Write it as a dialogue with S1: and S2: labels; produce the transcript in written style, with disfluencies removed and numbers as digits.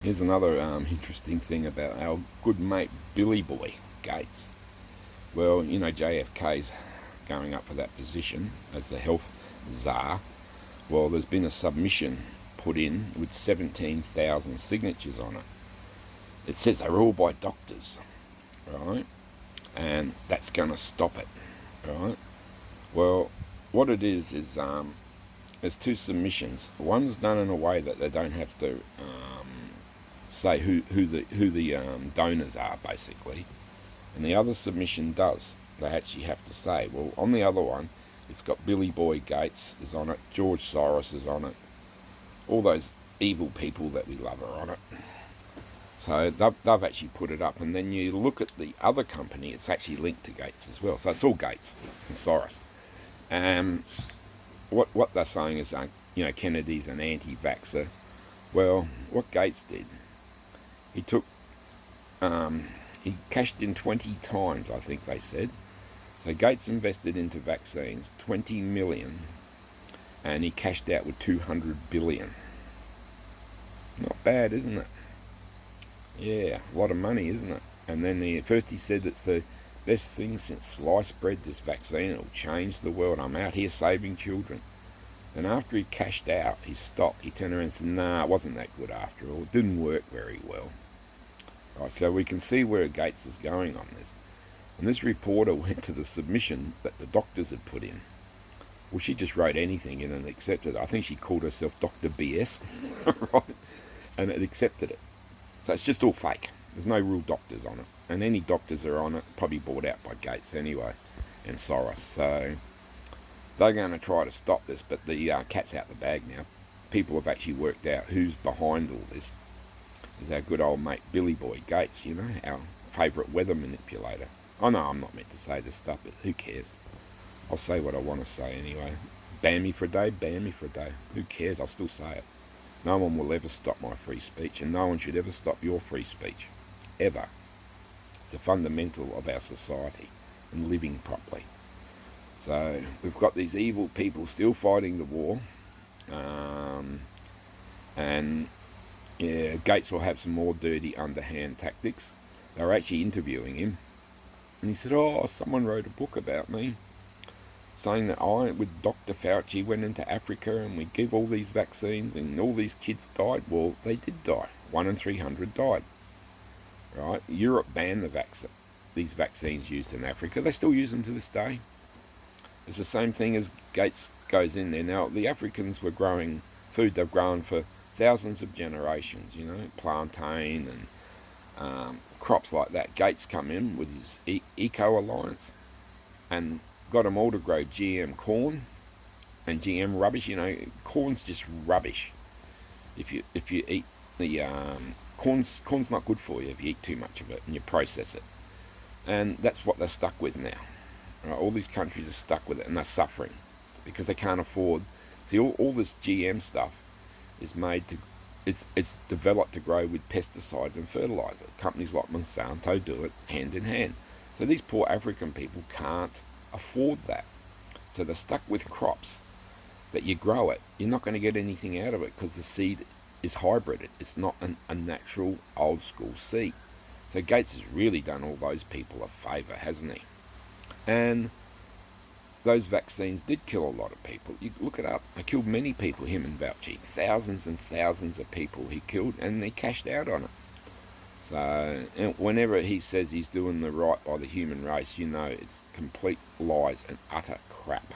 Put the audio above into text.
S1: Here's another interesting thing about our good mate Billy Boy Gates. Well, you know, JFK's going up for that position as the health czar. Well, there's been a submission put in with 17,000 signatures on it. It says they're all by doctors, right? And that's going to stop it, right? Well, what it is there's two submissions. One's done in a way that they don't have to say who the donors are, basically, and the other submission does. They actually have to say. Well, on the other one, it's got Billy Boy Gates is on it, George Soros is on it, all those evil people that we love are on it. So they've actually put it up, and then you look at the other company, it's actually linked to Gates as well. So it's all Gates and Soros. What they're saying is, Kennedy's an anti-vaxxer. Well, what Gates did, he took, he cashed in 20 times, I think they said. So Gates invested into vaccines 20 million, and he cashed out with 200 billion. Not bad, isn't it? Yeah, a lot of money, isn't it? And then first he said it's the best thing since sliced bread, this vaccine. It'll change the world. I'm out here saving children. And after he cashed out, he stopped. He turned around and said, nah, it wasn't that good after all. It didn't work very well. Right, so we can see where Gates is going on this. And this reporter went to the submission that the doctors had put in. Well, she just wrote anything in and accepted it. I think she called herself Dr. BS, right? And it accepted it. So it's just all fake. There's no real doctors on it. And any doctors that are on it probably bought out by Gates anyway, and Soros. So they're going to try to stop this, but the cat's out the bag now. People have actually worked out who's behind all this. Is our good old mate Billy Boy Gates, our favourite weather manipulator. I know I'm not meant to say this stuff, but who cares? I'll say what I want to say anyway. Ban me for a day, ban me for a day. Who cares? I'll still say it. No one will ever stop my free speech, and no one should ever stop your free speech. Ever. It's a fundamental of our society and living properly. So we've got these evil people still fighting the war, and yeah, Gates will have some more dirty underhand tactics. They were actually interviewing him, and he said, oh, someone wrote a book about me, saying that I, with Dr. Fauci, went into Africa and we gave all these vaccines and all these kids died. Well, they did die. 1 in 300 died. Right? Europe banned these vaccines used in Africa. They still use them to this day. It's the same thing as Gates goes in there. Now, the Africans were growing food they've grown for thousands of generations, plantain and crops like that. Gates come in with his Eco Alliance and got them all to grow GM corn and GM rubbish. Corn's just rubbish. If you eat the corn's not good for you if you eat too much of it and you process it. And that's what they're stuck with now. Right? All these countries are stuck with it, and they're suffering because they can't afford. See, all this GM stuff is it's developed to grow with pesticides and fertilizer. Companies like Monsanto do it hand in hand. So these poor African people can't afford that. So they're stuck with crops that you grow it. You're not going to get anything out of it because the seed is hybrid. It's not a natural old school seed. So Gates has really done all those people a favour, hasn't he? And those vaccines did kill a lot of people. You look it up. They killed many people, him and Fauci. Thousands and thousands of people he killed, and they cashed out on it. So whenever he says he's doing the right by the human race, it's complete lies and utter crap.